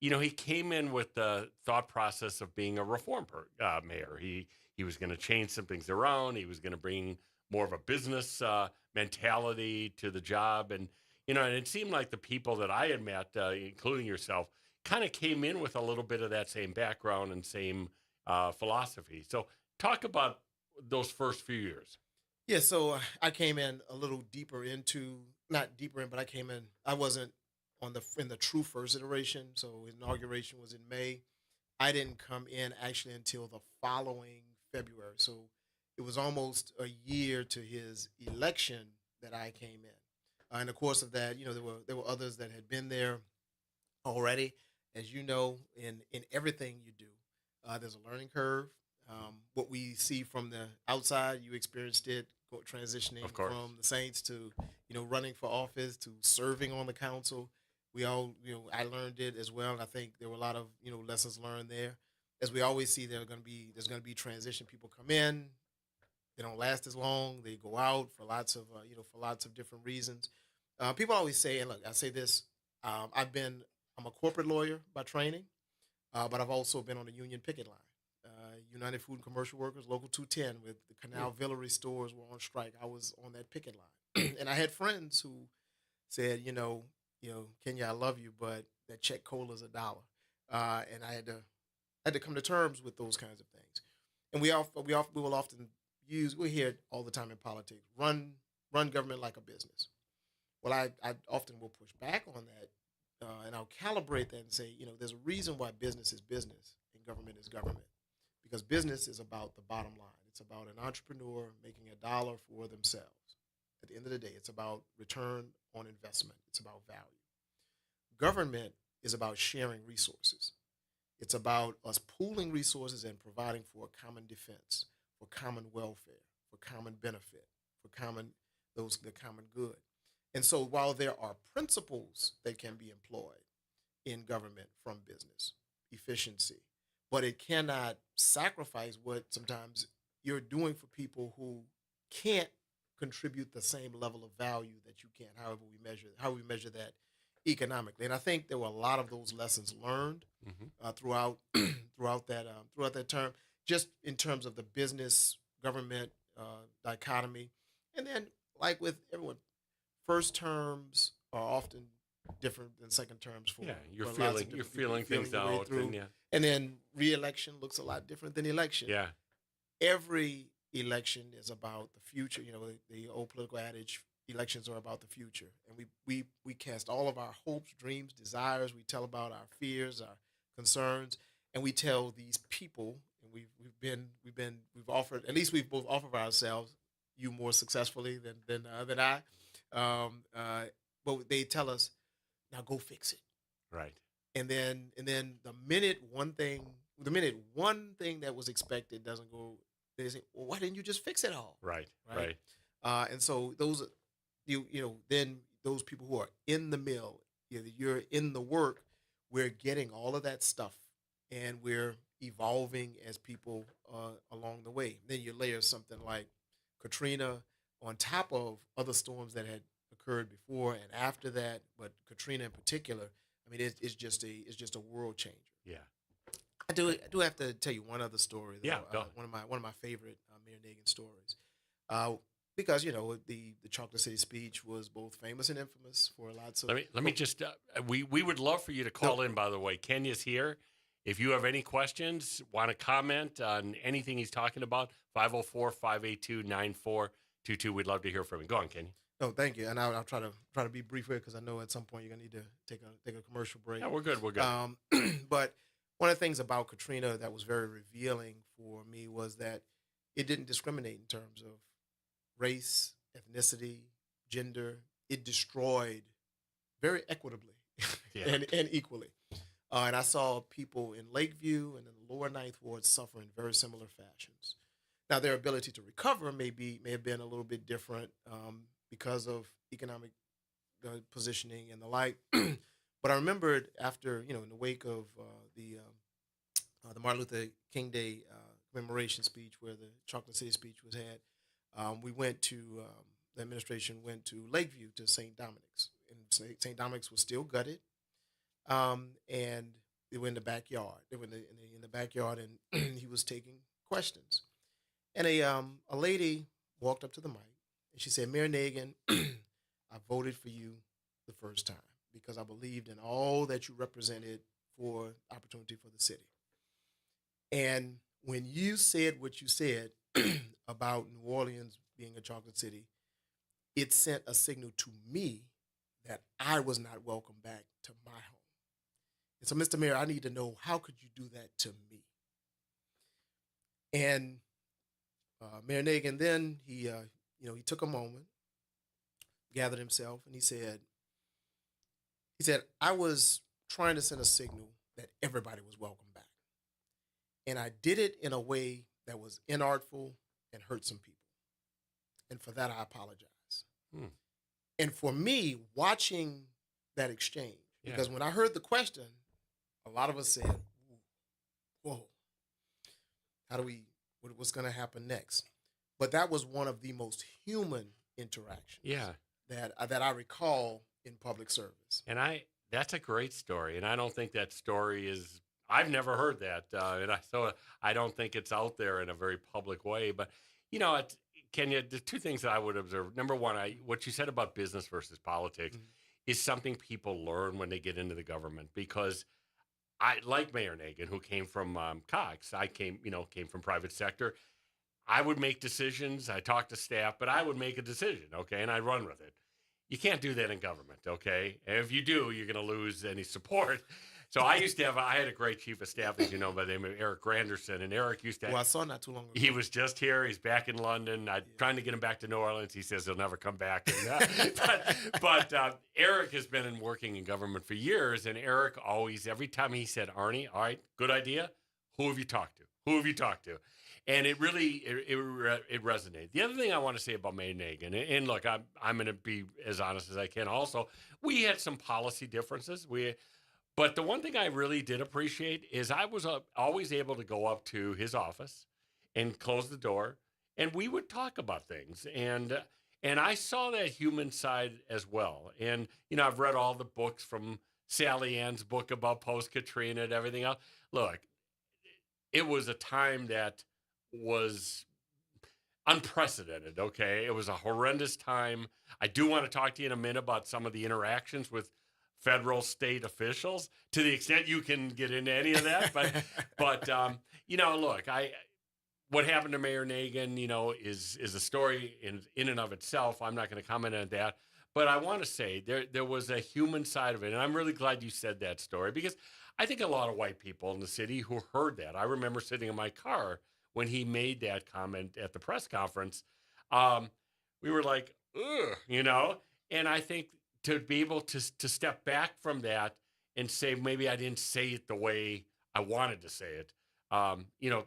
A: he came in with the thought process of being a reform mayor. He was going to change some things around. He was going to bring more of a business mentality to the job. And, and it seemed like the people that I had met, including yourself, kind of came in with a little bit of that same background and same philosophy. So talk about those first few years.
K: Yeah, so I came in a little deeper into, not deeper in, but I wasn't in the true first iteration. So inauguration was in May. I didn't come in actually until the following February. So it was almost a year to his election that I came in. In the course of that, there were others that had been there already. As you know, in everything you do, there's a learning curve. What we see from the outside, you experienced it, transitioning from the Saints to, running for office to serving on the council. We all, I learned it as well, and I think there were a lot of, lessons learned there. As we always see, there's going to be transition. People come in, they don't last as long. They go out for lots of different reasons. People always say, and look, I say this, I'm a corporate lawyer by training, but I've also been on the union picket line. United Food and Commercial Workers, Local 210, with the Canal Villery stores were on strike. I was on that picket line. And I had friends who said, Kenya, I love you, but that check cola is $1. And I had to come to terms with those kinds of things. And we will often we hear it all the time in politics, run government like a business. Well, I often will push back on that, and I'll calibrate that and say, there's a reason why business is business and government is government. Because business is about the bottom line. It's about an entrepreneur making $1 for themselves. At the end of the day, it's about return on investment. It's about value. Government is about sharing resources. It's about us pooling resources and providing for a common defense, for common welfare, for common benefit, for the common good. And so while there are principles that can be employed in government from business, efficiency, but it cannot sacrifice what sometimes you're doing for people who can't contribute the same level of value that you can, however we measure that economically. And I think there were a lot of those lessons learned throughout that term, just in terms of the business government dichotomy. And then, like with everyone, first terms are often different than second terms
A: you're feeling things out,
K: and then re-election looks a lot different than election.
A: Yeah,
K: every election is about the future. The old political adage, elections are about the future, and we cast all of our hopes, dreams, desires. We tell about our fears, our concerns, and we tell these people, and we've offered, at least we've both offered ourselves, you more successfully than I, but they tell us, now go fix it.
A: Right.
K: And then the minute one thing that was expected doesn't go, they say, well, why didn't you just fix it all?
A: Right.
K: And so those, then those people who are in the mill, you're in the work, we're getting all of that stuff, and we're evolving as people along the way. Then you layer something like Katrina on top of other storms that had occurred before and after that, but Katrina in particular. I mean, it's just a world changer.
A: Yeah.
K: I do have to tell you one other story. Though,
A: Yeah, go.
K: One of my favorite Mayor Nagin stories, because the Chocolate City speech was both famous and infamous for lots of.
A: Let me just we would love for you to call in. By the way, Kenya's here. If you have any questions, want to comment on anything he's talking about, 504-582-9422. We'd love to hear from you. Go on, Kenya.
K: No, thank you, and I'll try to be brief here because I know at some point you're gonna need to take a commercial break.
A: Yeah, we're good. We're good.
K: But one of the things about Katrina that was very revealing for me was that it didn't discriminate in terms of race, ethnicity, gender. It destroyed very equitably and equally. And I saw people in Lakeview and in the lower Ninth Ward suffer in very similar fashions. Now, their ability to recover may have been a little bit different because of economic positioning and the like. But I remembered after, in the wake of the Martin Luther King Day commemoration speech, where the Chocolate City speech was had, the administration went to Lakeview to St. Dominic's. And St. Dominic's was still gutted. And they were in the backyard. They were in the backyard, and he was taking questions. And a lady walked up to the mic, and she said, "Mayor Nagin, I voted for you the first time because I believed in all that you represented for opportunity for the city. And when you said what you said about New Orleans being a chocolate city, it sent a signal to me that I was not welcome back to my home. And so, Mr. Mayor, I need to know, how could you do that to me?" And Mayor Nagin then, he took a moment, gathered himself, and he said, "I was trying to send a signal that everybody was welcome back. And I did it in a way that was inartful and hurt some people. And for that, I apologize." And for me, watching that exchange, because when I heard the question, a lot of us said, "Whoa, what's going to happen next?" But that was one of the most human interactions that I recall in public service.
A: And that's a great story. And I don't think that story is, I've never heard that. So I don't think it's out there in a very public way. But, Kenya, the two things that I would observe. Number one, what you said about business versus politics is something people learn when they get into the government, because I, like Mayor Nagin, who came from Cox, I came from private sector. I would make decisions. I talked to staff, but I would make a decision, okay, and I run with it. You can't do that in government, okay? And if you do, you're going to lose any support. So I had a great chief of staff, as you know, by the name of Eric Granderson, and Eric used to.
K: Well, I saw not too long ago.
A: He was just here. He's back in London. I'm trying to get him back to New Orleans. He says he'll never come back. But Eric has been working in government for years, and Eric always, every time he said, "Arnie, all right, good idea. Who have you talked to? Who have you talked to?" And it really it resonated. The other thing I want to say about Mayor Nagin, and look, I'm going to be as honest as I can. Also, we had some policy differences. But the one thing I really did appreciate is I was always able to go up to his office and close the door, and we would talk about things. And I saw that human side as well. And I've read all the books, from Sally Ann's book about post-Katrina and everything else. Look, it was a time that was unprecedented, okay? It was a horrendous time. I do want to talk to you in a minute about some of the interactions with federal, state officials, to the extent you can get into any of that. But look, what happened to Mayor Nagin, is a story in and of itself. I'm not going to comment on that. But I want to say there was a human side of it. And I'm really glad you said that story, because I think a lot of white people in the city who heard that, I remember sitting in my car when he made that comment at the press conference, we were like, ugh, and I think to be able to step back from that and say, maybe I didn't say it the way I wanted to say it,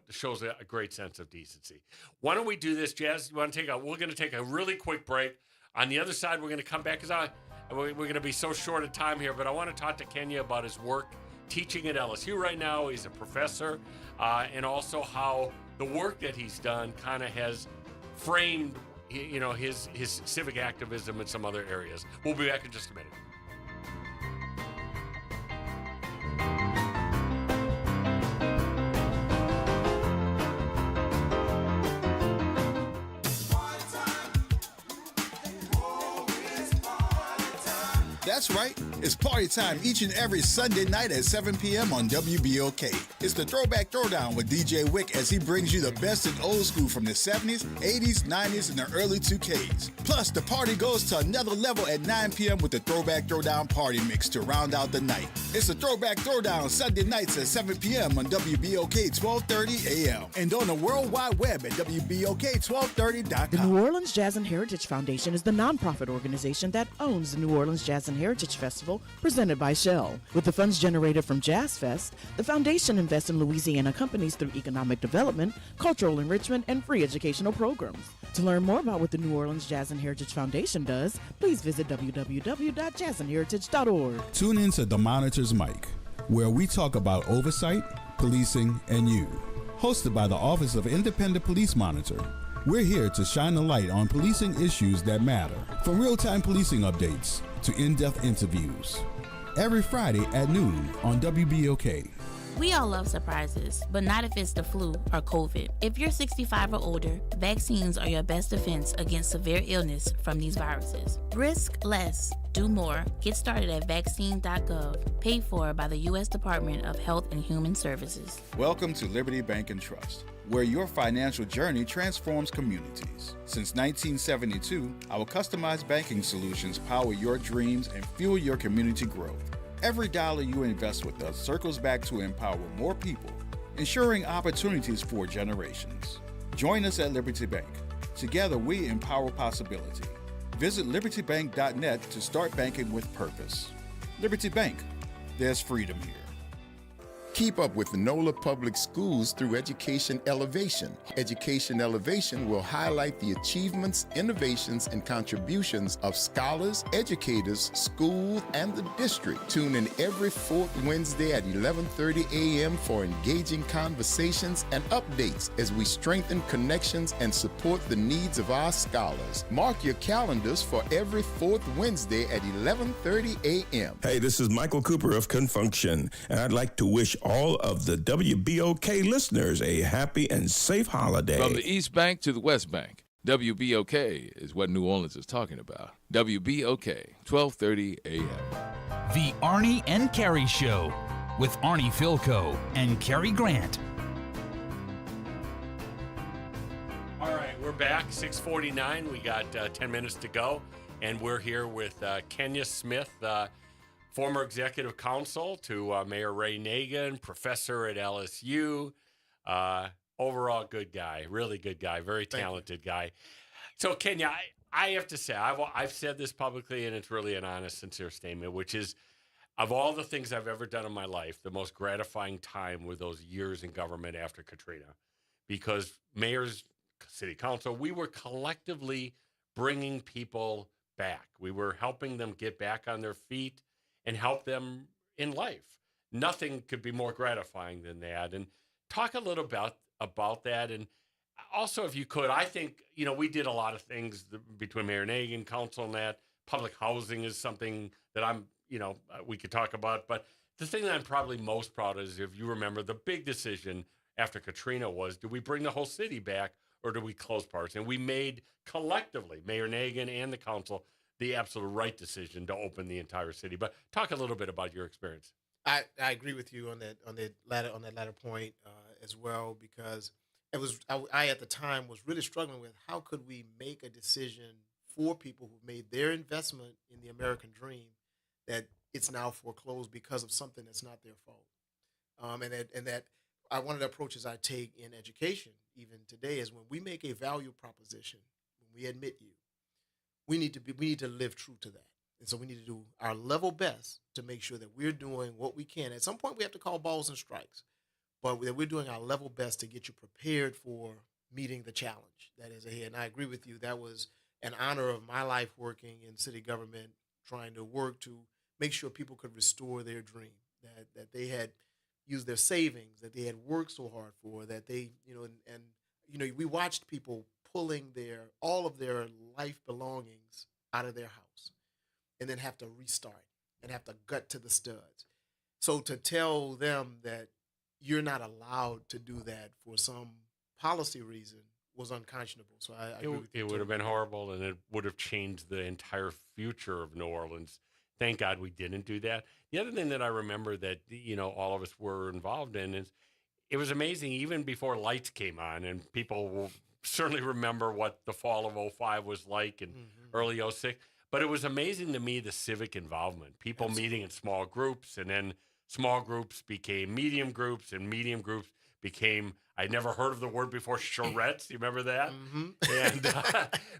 A: shows a great sense of decency. Why don't we do this, Jazz? We're going to take a really quick break. On the other side, we're going to come back, because we're going to be so short of time here, but I want to talk to Kenya about his work teaching at LSU right now. He's a professor, and also how the work that he's done kind of has framed, his civic activism in some other areas. We'll be back in just a minute.
L: That's right. It's party time each and every Sunday night at 7 p.m. on WBOK. It's the Throwback Throwdown with DJ Wick as he brings you the best in old school from the 70s, 80s, 90s, and the early 2Ks. Plus, the party goes to another level at 9 p.m. with the Throwback Throwdown Party Mix to round out the night. It's the Throwback Throwdown Sunday nights at 7 p.m. on WBOK 1230 a.m. and on the World Wide Web at WBOK1230.com.
M: The New Orleans Jazz and Heritage Foundation is the nonprofit organization that owns the New Orleans Jazz and Heritage Festival presented by Shell. With the funds generated from Jazz Fest, the foundation invests in Louisiana companies through economic development, cultural enrichment, and free educational programs. To learn more about what the New Orleans Jazz and Heritage Foundation does, please visit www.jazzandheritage.org.
N: Tune in to The Monitor's Mic, where we talk about oversight, policing, and you. Hosted by the Office of Independent Police Monitor, we're here to shine a light on policing issues that matter, from real-time policing updates to in-depth interviews. Every Friday at noon on WBOK.
O: We all love surprises, but not if it's the flu or COVID. If you're 65 or older, vaccines are your best defense against severe illness from these viruses. Risk less, do more. Get started at vaccine.gov, paid for by the U.S. Department of Health and Human Services.
L: Welcome to Liberty Bank and Trust, where your financial journey transforms communities. Since 1972, our customized banking solutions power your dreams and fuel your community growth. Every dollar you invest with us circles back to empower more people, ensuring opportunities for generations. Join us at Liberty Bank. Together, we empower possibility. Visit libertybank.net to start banking with purpose. Liberty Bank, there's freedom here.
D: Keep up with NOLA Public Schools through Education Elevation. Education Elevation will highlight the achievements, innovations, and contributions of scholars, educators, schools, and the district. Tune in every fourth Wednesday at 11:30 a.m. for engaging conversations and updates as we strengthen connections and support the needs of our scholars. Mark your calendars for every fourth Wednesday at 11:30 a.m.
P: Hey, this is Michael Cooper of Confunction, and I'd like to wish all of the WBOK listeners a happy and safe holiday.
Q: From the East Bank to the West Bank, WBOK is what New Orleans is talking about. WBOK, 1230 a.m.
J: The Arnie and Carrie Show with Arnie Philco and Carrie Grant.
A: All right, we're back, 6:49. We got 10 minutes to go, and we're here with Kenya Smith, former executive counsel to Mayor Ray Nagin, professor at LSU, overall good guy, really good guy, very talented guy. So, Kenya, I have to say, I've said this publicly, and it's really an honest, sincere statement, which is, of all the things I've ever done in my life, the most gratifying time were those years in government after Katrina, because mayors, city council, we were collectively bringing people back. We were helping them get back on their feet and help them in life. Nothing could be more gratifying than that. And talk a little about that. And also, if you could, I think, we did a lot of things between Mayor Nagin, council, and that. Public housing is something that we could talk about. But the thing that I'm probably most proud of is, if you remember, the big decision after Katrina was, do we bring the whole city back or do we close parts? And we made collectively, Mayor Nagin and the council, the absolute right decision to open the entire city. But talk a little bit about your experience.
K: I agree with you on that latter point as well, because I at the time was really struggling with how could we make a decision for people who made their investment in the American dream that it's now foreclosed because of something that's not their fault. And that one of the approaches I take in education even today is, when we make a value proposition, when we admit you, we need to live true to that. And so we need to do our level best to make sure that we're doing what we can. At some point, we have to call balls and strikes, but that we're doing our level best to get you prepared for meeting the challenge that is ahead. And I agree with you. That was an honor of my life, working in city government, trying to work to make sure people could restore their dream, that they had used their savings, that they had worked so hard for, that they, we watched people pulling all of their life belongings out of their house and then have to restart and have to gut to the studs. So to tell them that you're not allowed to do that for some policy reason was unconscionable. So I agree with you
A: it would have been horrible, and it would have changed the entire future of New Orleans. Thank God we didn't do that. The other thing that I remember that, all of us were involved in is it was amazing even before lights came on, and people will certainly remember what the fall of 05 was like in early 06. But it was amazing to me, the civic involvement, people meeting in small groups, and then small groups became medium groups, and medium groups became, I'd never heard of the word before, charrettes. You remember that? And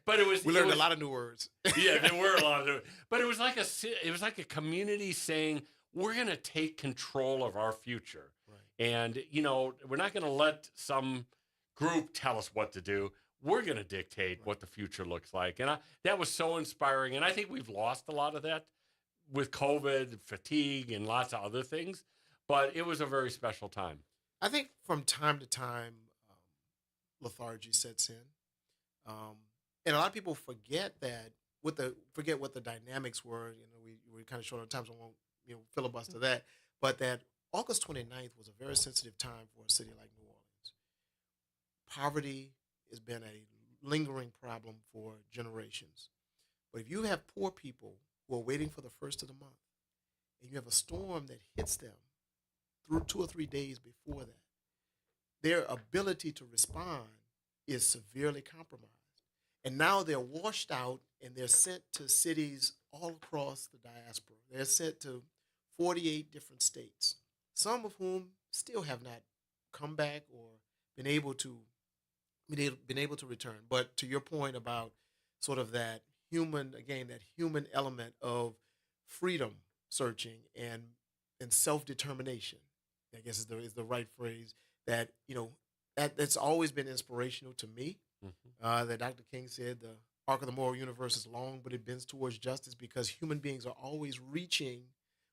A: but
K: we learned a lot of new words.
A: Yeah, there were a lot of new. But it was like a community saying, we're going to take control of our future. Right. And we're not going to let some group tell us what to do. We're going to dictate what the future looks like. And that was so inspiring. And I think we've lost a lot of that with COVID, fatigue, and lots of other things. But it was a very special time.
K: I think from time to time, lethargy sets in. And a lot of people forget what the dynamics were. We're kind of short on time, so I won't filibuster that. But that August 29th was a very sensitive time for a city like New Orleans. Poverty has been a lingering problem for generations. But if you have poor people who are waiting for the first of the month, and you have a storm that hits them through 2 or 3 days before that, their ability to respond is severely compromised. And now they're washed out and they're sent to cities all across the diaspora. They're sent to 48 different states, some of whom still have not come back or been able to return. But to your point about sort of that human element of freedom searching and self-determination, I guess is the right phrase, that that's always been inspirational to me. That Dr. King said the arc of the moral universe is long, but it bends towards justice, because human beings are always reaching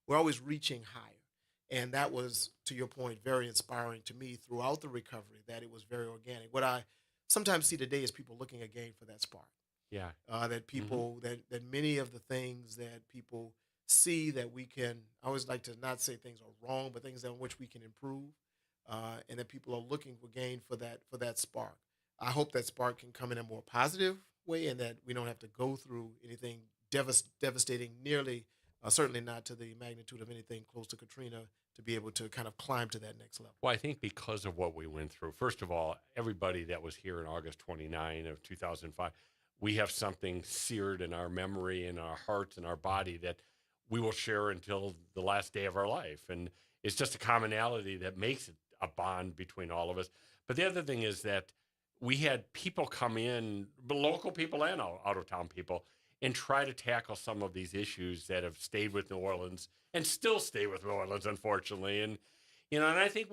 K: higher. And that was, to your point, very inspiring to me throughout the recovery, that it was very organic. What I sometimes see today is people looking again for that spark.
A: Yeah.
K: That people, that many of the things that people see that we can, I always like to not say things are wrong, but things in which we can improve, and that people are looking again for that spark. I hope that spark can come in a more positive way, and that we don't have to go through anything devastating, certainly not to the magnitude of anything close to Katrina, to be able to kind of climb to that next level.
A: Well, I think because of what we went through, first of all, everybody that was here in August 29 of 2005, we have something seared in our memory, in our hearts, and our body that we will share until the last day of our life. And it's just a commonality that makes it a bond between all of us. But the other thing is that we had people come in, local people and out-of-town people, and try to tackle some of these issues that have stayed with New Orleans and still stay with New Orleans, unfortunately. And, and I think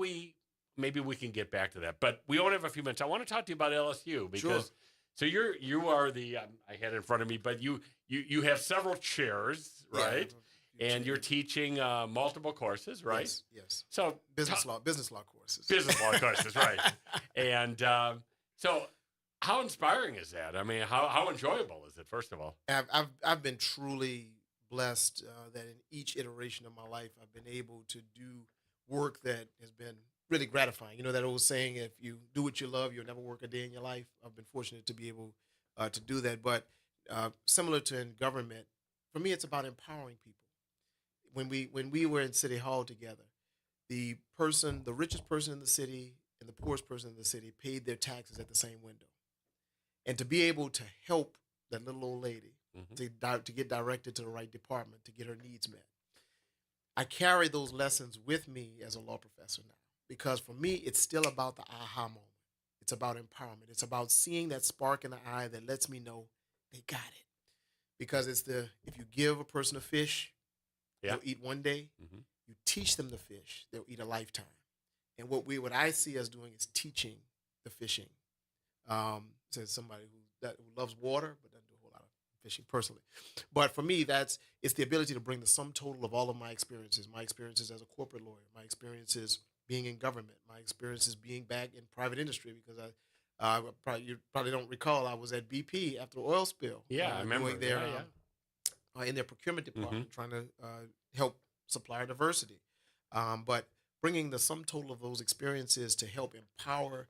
A: maybe we can get back to that. But we only have a few minutes. I want to talk to you about LSU, because so you are the, I had it in front of me, but you have several chairs, right? Yeah, and you're teaching multiple courses, right?
K: Yes.
A: So
K: business law courses.
A: Business law courses, right? And so how inspiring is that? I mean, how enjoyable is it, first of all?
K: I've been truly blessed that in each iteration of my life, I've been able to do work that has been really gratifying. You know that old saying, if you do what you love, you'll never work a day in your life. I've been fortunate to be able to do that. But similar to in government, for me, it's about empowering people. When we were in City Hall together, the richest person in the city and the poorest person in the city paid their taxes at the same window. And to be able to help that little old lady to get directed to the right department, to get her needs met, I carry those lessons with me as a law professor now. Because for me, it's still about the aha moment. It's about empowerment. It's about seeing that spark in the eye that lets me know they got it. Because if you give a person a fish, they'll eat one day. You teach them to fish, they'll eat a lifetime. And what I see us doing is teaching the fishing. Says somebody who loves water but doesn't do a whole lot of fishing personally. But for me, it's the ability to bring the sum total of all of my experiences as a corporate lawyer, my experiences being in government, my experiences being back in private industry, because you probably don't recall, I was at BP after the oil spill.
A: Yeah, I remember.
K: Doing their, in their procurement department, trying to help supplier diversity. But bringing the sum total of those experiences to help empower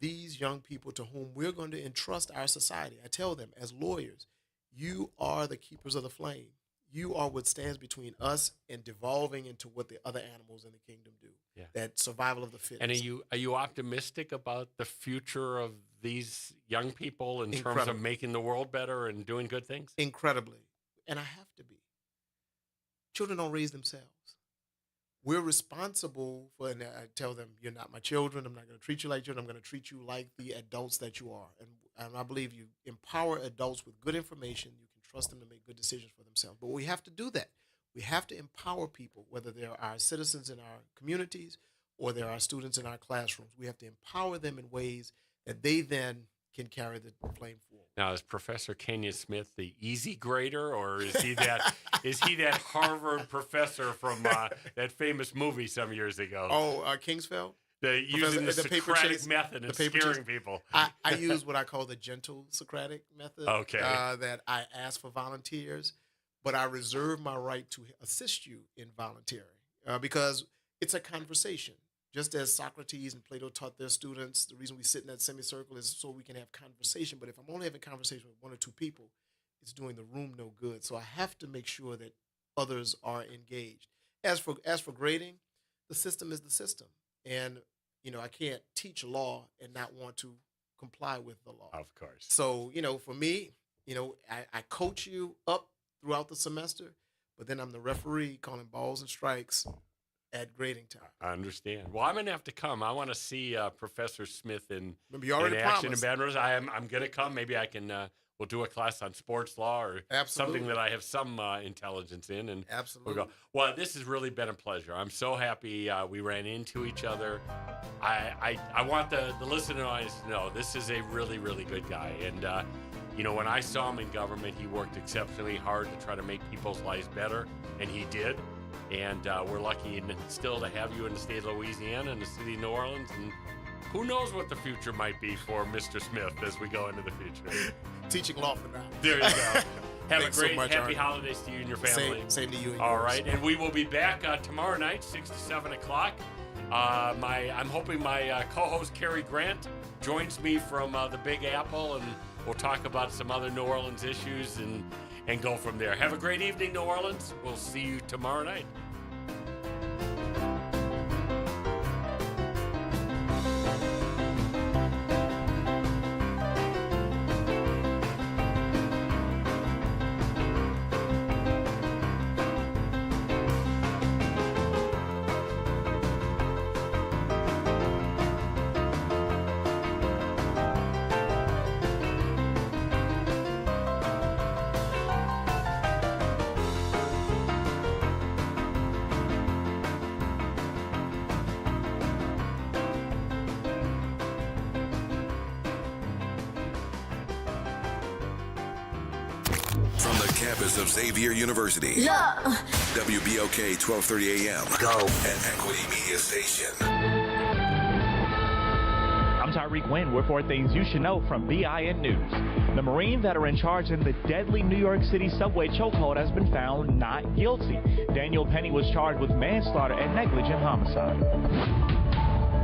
K: these young people to whom we're going to entrust our society. I tell them, as lawyers, you are the keepers of the flame. You are what stands between us and devolving into what the other animals in the kingdom do.
A: Yeah.
K: That survival of the fittest.
A: And are you optimistic about the future of these young people in terms of making the world better and doing good things?
K: Incredibly. And I have to be. Children don't raise themselves. We're responsible for, and I tell them, you're not my children. I'm not going to treat you like children. I'm going to treat you like the adults that you are. And I believe you empower adults with good information. You can trust them to make good decisions for themselves. But we have to do that. We have to empower people, whether they're our citizens in our communities or they're our students in our classrooms. We have to empower them in ways that they then can carry the flame forward.
A: Now, is Professor Kenya Smith the easy grader, or is he that Harvard professor from that famous movie some years ago?
K: Oh, Kingsville?
A: Using the Socratic method and scaring people.
K: I use what I call the gentle Socratic method.
A: Okay.
K: That I ask for volunteers, but I reserve my right to assist you in volunteering because it's a conversation. Just as Socrates and Plato taught their students, the reason we sit in that semicircle is so we can have conversation. But if I'm only having conversation with one or two people, it's doing the room no good. So I have to make sure that others are engaged. As for grading, the system is the system. And, I can't teach law and not want to comply with the law.
A: Of course.
K: So, for me, I coach you up throughout the semester, but then I'm the referee calling balls and strikes at grading time.
A: I understand. Well, I'm going to have to come. I want to see Professor Smith in
K: already
A: action
K: promised.
A: in Baton Rouge. I'm going to come. Maybe I can. We'll do a class on sports law or something that I have some intelligence in, and
K: absolutely.
A: We'll go. Well, this has really been a pleasure. I'm so happy we ran into each other. I want the listener audience to know this is a really, really good guy, and when I saw him in government, he worked exceptionally hard to try to make people's lives better, and he did. And we're lucky still to have you in the state of Louisiana and the city of New Orleans. And who knows what the future might be for Mr. Smith as we go into the future.
K: Teaching law for now.
A: There you go. Have a great,
K: much,
A: happy holidays to you and your family.
K: Same to you and
A: All
K: yours.
A: right. And we will be back tomorrow night, 6 to 7 o'clock. I'm hoping my co-host, Cary Grant, joins me from the Big Apple, and we'll talk about some other New Orleans issues and go from there. Have a great evening, New Orleans. We'll see you tomorrow night.
I: From the campus of Xavier University.
R: Yeah.
I: WBOK 1230 AM. Go. An Equity Media Station.
S: I'm Tyreek Wynn with 4 things you should know from BIN News. The Marine veteran charged in the deadly New York City subway chokehold has been found not guilty. Daniel Penny was charged with manslaughter and negligent homicide.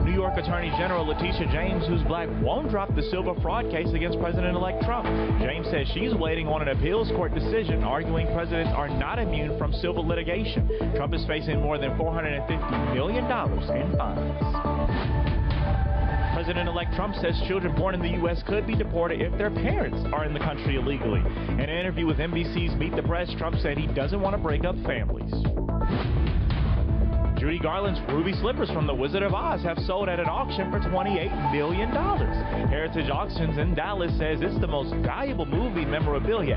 S: New York Attorney General Letitia James, who's black, won't drop the Silva fraud case against President-elect Trump. James says she's waiting on an appeals court decision, arguing presidents are not immune from civil litigation. Trump is facing more than $450 million in fines. President-elect Trump says children born in the U.S. could be deported if their parents are in the country illegally. In an interview with NBC's Meet the Press, Trump said he doesn't want to break up families. Judy Garland's ruby slippers from The Wizard of Oz have sold at an auction for $28 million. Heritage Auctions in Dallas says it's the most valuable movie memorabilia